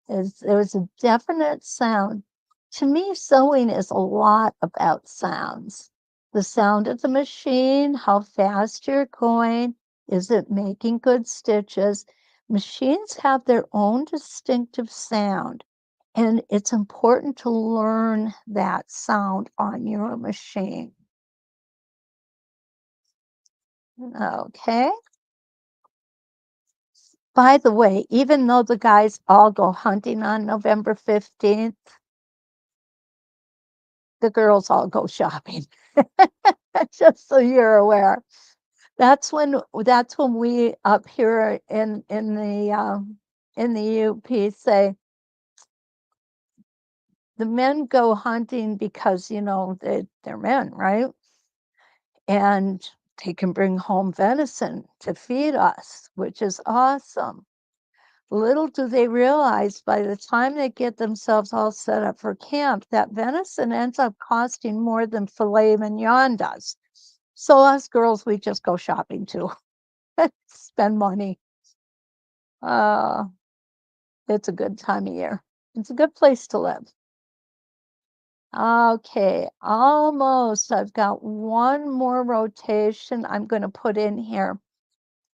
There's a definite sound. To me, sewing is a lot about sounds. The sound of the machine, how fast you're going, is it making good stitches? Machines have their own distinctive sound, and it's important to learn that sound on your machine. Okay. By the way, even though the guys all go hunting on November 15th, the girls all go shopping. Just so you're aware. That's when we up here in the UP say the men go hunting because they're men, right? And they can bring home venison to feed us, which is awesome. Little do they realize by the time they get themselves all set up for camp, that venison ends up costing more than filet mignon does. So us girls, we just go shopping too. Spend money. Uh, it's a good time of year. It's a good place to live. Okay, almost. I've got one more rotation I'm going to put in here.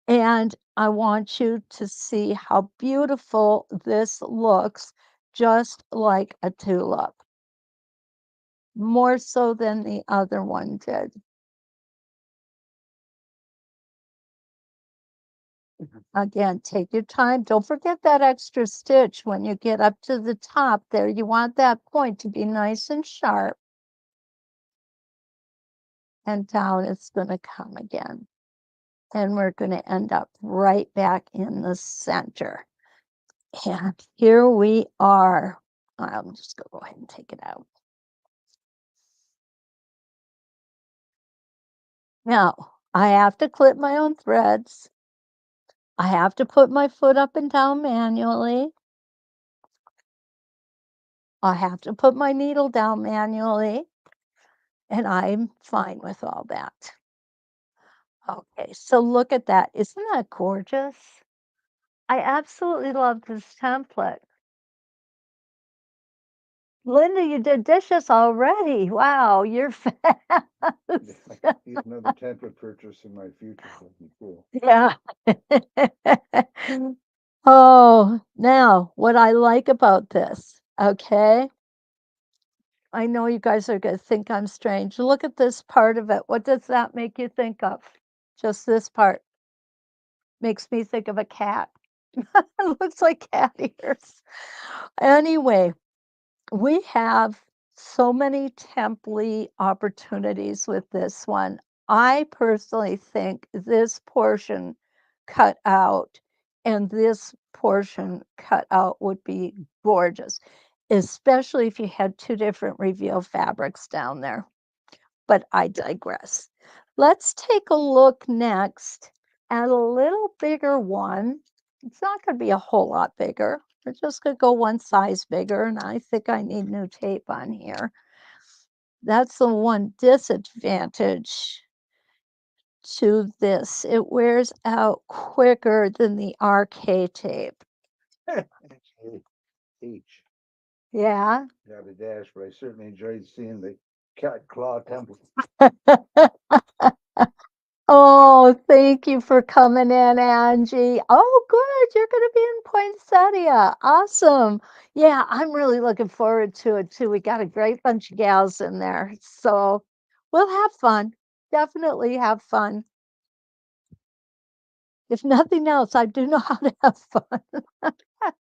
And I want you to see how beautiful this looks, just like a tulip, more so than the other one did. Again, take your time. Don't forget that extra stitch when you get up to the top there. You want that point to be nice and sharp. And down it's going to come again. And we're going to end up right back in the center. And here we are. I'm just going to go ahead and take it out. Now, I have to clip my own threads. I have to put my foot up and down manually. I have to put my needle down manually. And I'm fine with all that. Okay, so look at that. Isn't that gorgeous? I absolutely love this template. Linda, you did dishes already. Wow, you're fast. Here's another template purchase in my future. That'd be cool. Yeah. Oh, now what I like about this, okay? I know you guys are going to think I'm strange. Look at this part of it. What does that make you think of? Just this part makes me think of a cat. It looks like cat ears. Anyway, we have so many template opportunities with this one. I personally think this portion cut out and this portion cut out would be gorgeous, especially if you had two different reveal fabrics down there. But I digress. Let's take a look next at a little bigger one. It's not going to be a whole lot bigger. We're just going to go one size bigger, and I think I need new tape on here. That's the one disadvantage to this. It wears out quicker than the RK tape. H. Yeah. Got a dash, but I certainly enjoyed seeing the cat claw template. Oh, thank you for coming in, Angie. Oh, good. You're going to be in Poinsettia. Awesome. Yeah, I'm really looking forward to it too. We got a great bunch of gals in there. So we'll have fun. Definitely have fun. If nothing else, I do know how to have fun. At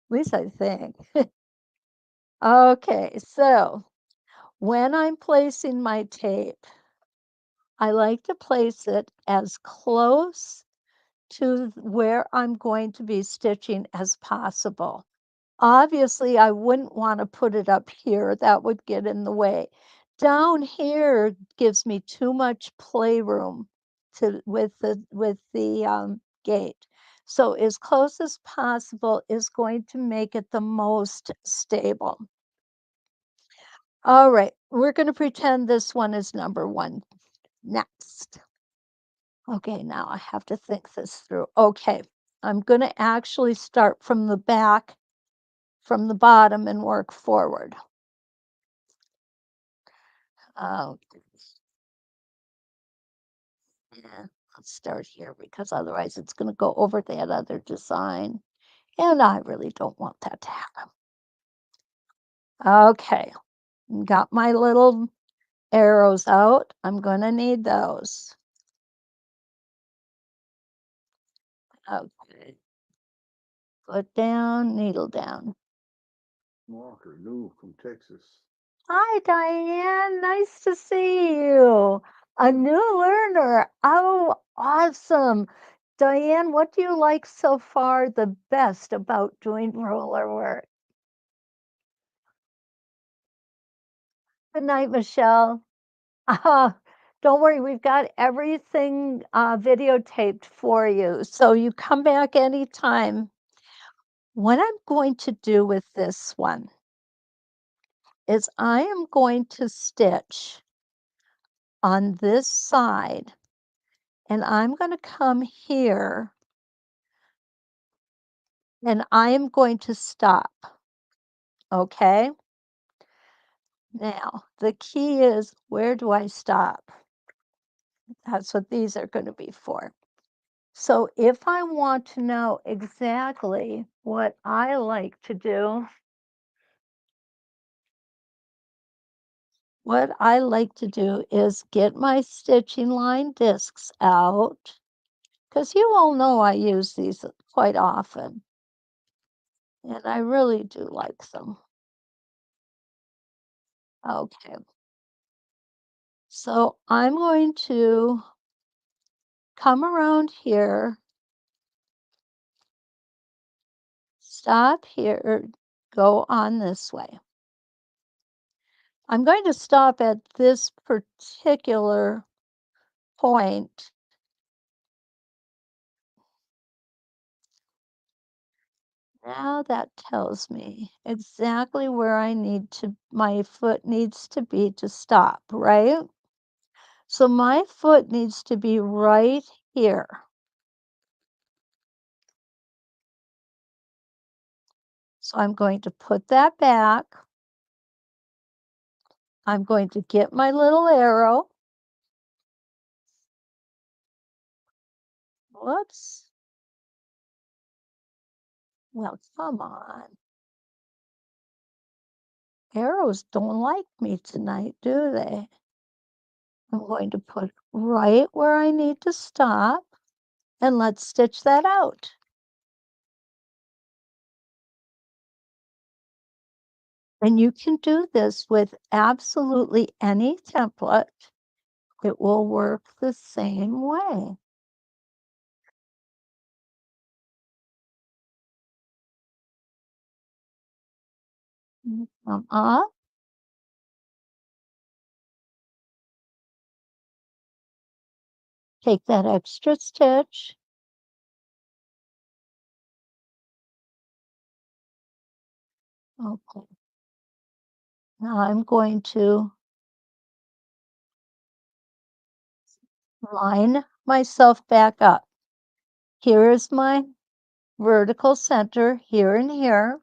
least I think. Okay, so when I'm placing my tape, I like to place it as close to where I'm going to be stitching as possible. Obviously, I wouldn't want to put it up here. That would get in the way. Down here gives me too much playroom to with the gate. So as close as possible is going to make it the most stable. All right, we're going to pretend this one is number one next. Okay, now I have to think this through. Okay, I'm going to actually start from the back, from the bottom, and work forward. Oh, yeah, let's start here because otherwise it's going to go over that other design. And I really don't want that to happen. Okay, got my little arrows out. I'm going to need those. Okay, foot down, needle down. Walker, Lou from Texas. Hi, Diane. Nice to see you. A new learner. Oh, awesome. Diane, what do you like so far the best about doing roller work? Good night, Michelle. Uh, don't worry, we've got everything videotaped for you. So you come back anytime. What I'm going to do with this one is I am going to stitch on this side and I'm going to come here and I am going to stop. Okay. Now, the key is, where do I stop? That's what these are going to be for. So if I want to know exactly what I like to do, what I like to do is get my stitching line discs out, because you all know I use these quite often, and I really do like them. Okay, so I'm going to come around here, stop here, go on this way. I'm going to stop at this particular point. Now that tells me exactly where my foot needs to be to stop, right? So my foot needs to be right here. So I'm going to put that back. I'm going to get my little arrow. Whoops. Well, come on. Arrows don't like me tonight, do they? I'm going to put right where I need to stop, and let's stitch that out. And you can do this with absolutely any template. It will work the same way. Come up, take that extra stitch. Okay. Now I'm going to line myself back up. Here is my vertical center here and here.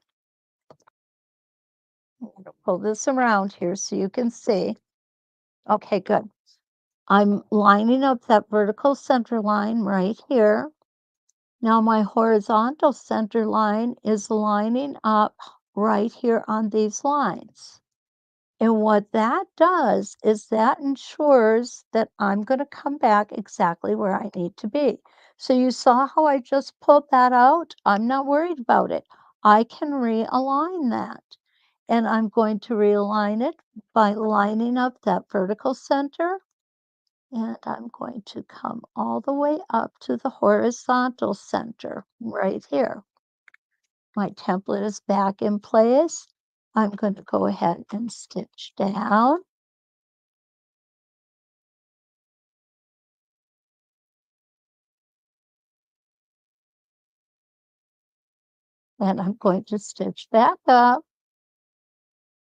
I'm going to pull this around here so you can see. Okay, good. I'm lining up that vertical center line right here. Now my horizontal center line is lining up right here on these lines. And what that does is that ensures that I'm going to come back exactly where I need to be. So you saw how I just pulled that out? I'm not worried about it. I can realign that. And I'm going to realign it by lining up that vertical center. And I'm going to come all the way up to the horizontal center right here. My template is back in place. I'm going to go ahead and stitch down. And I'm going to stitch back up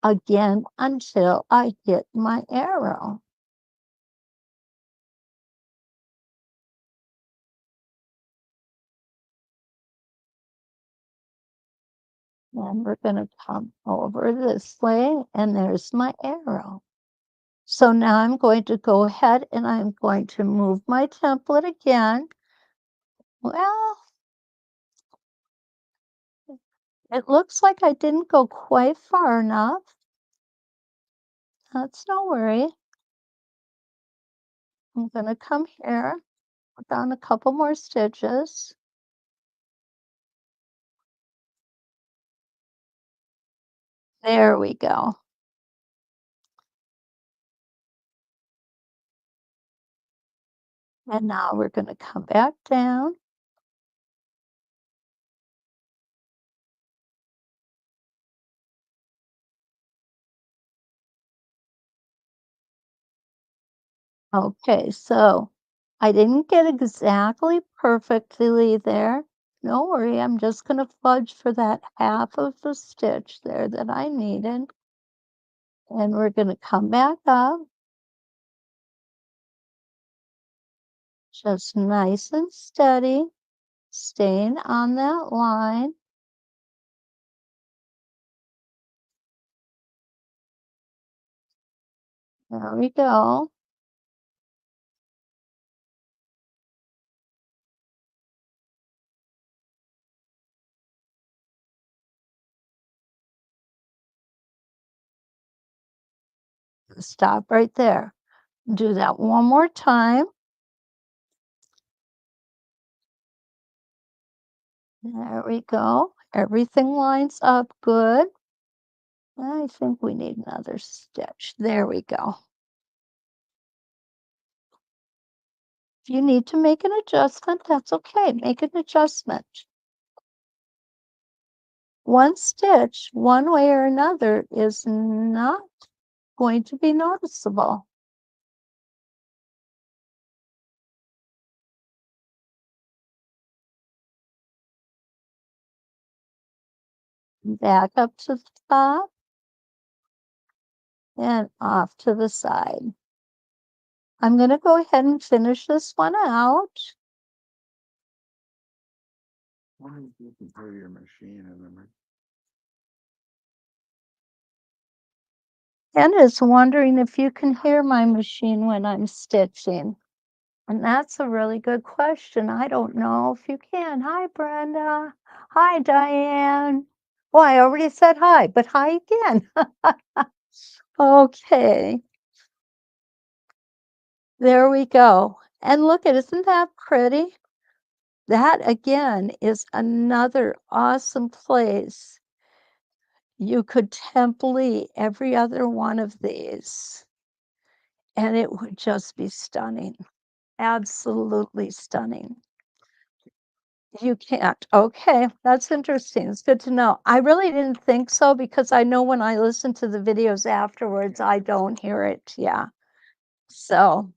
again until I hit my arrow. And we're going to come over this way, and there's my arrow. So now I'm going to go ahead and I'm going to move my template again. Well, it looks like I didn't go quite far enough. That's no worry. I'm going to come here, put down a couple more stitches. There we go. And now we're going to come back down. Okay, so I didn't get exactly perfectly there. No worry, I'm just going to fudge for that half of the stitch there that I needed. And we're going to come back up, just nice and steady, staying on that line. There we go. Stop right there. Do that one more time. There we go. Everything lines up good. I think we need another stitch. There we go. If you need to make an adjustment, that's okay. Make an adjustment. One stitch, one way or another, is not going to be noticeable. Back up to the top and off to the side. I'm going to go ahead and finish this one out. Why don't you compare your machine and the And is wondering if you can hear my machine when I'm stitching. And that's a really good question. I don't know if you can. Hi, Brenda. Hi, Diane. Well, I already said hi, but hi again. Okay, there we go. And look at, isn't that pretty? That again is another awesome place. You could template every other one of these, and it would just be stunning. Absolutely stunning. You can't. Okay, that's interesting. It's good to know. I really didn't think so because I know when I listen to the videos afterwards, I don't hear it. Yeah. So,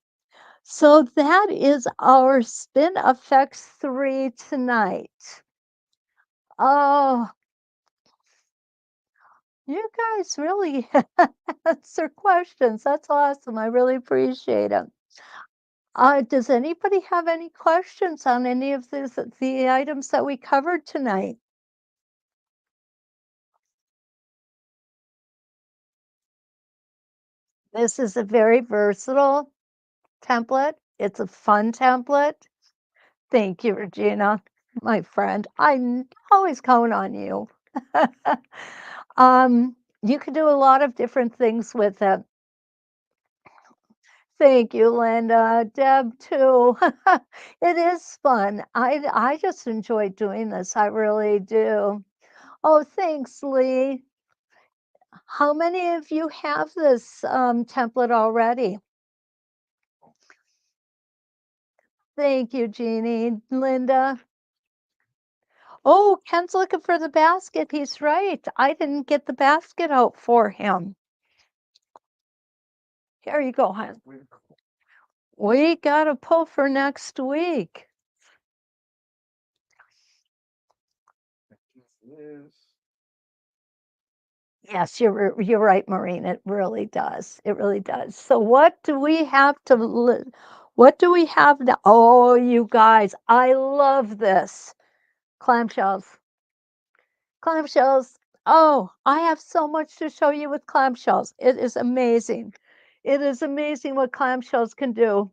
so that is our Spin Effects 3 tonight. Oh, you guys really answer questions. That's awesome. I really appreciate it. Does anybody have any questions on any of the items that we covered tonight? This is a very versatile template. It's a fun template. Thank you, Regina, my friend. I always count on you. You can do a lot of different things with it. Thank you, Linda. Deb, too. It is fun. I just enjoy doing this. I really do. Oh, thanks, Lee. How many of you have this template already? Thank you, Jeannie. Linda. Oh, Ken's looking for the basket. He's right. I didn't get the basket out for him. Here you go, hon. We got to pull for next week. Yes, you're right, Maureen. It really does. It really does. So what do we have what do we have now? Oh, you guys, I love this. Clamshells. Clamshells. Oh, I have so much to show you with clamshells. It is amazing. It is amazing what clamshells can do.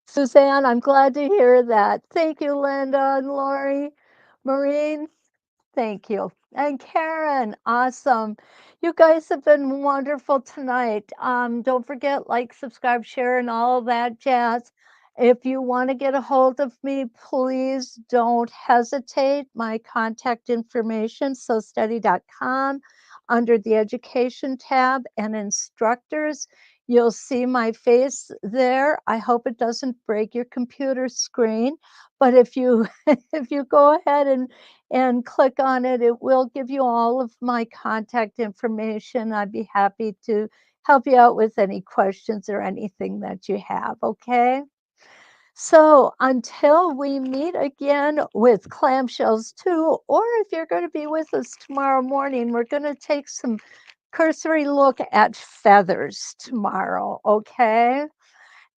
Suzanne, I'm glad to hear that. Thank you, Linda and Lori. Maureen, thank you. And Karen, awesome. You guys have been wonderful tonight. Don't forget, like, subscribe, share, and all that jazz. If you want to get a hold of me, please don't hesitate. My contact information, sosteady.com, under the education tab and instructors. You'll see my face there. I hope it doesn't break your computer screen, but if you if you go ahead and click on it, it will give you all of my contact information. I'd be happy to help you out with any questions or anything that you have, okay? So until we meet again with clamshells 2, or if you're going to be with us tomorrow morning, we're going to take some cursory look at feathers tomorrow, okay?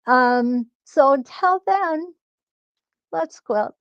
So until then, let's quilt.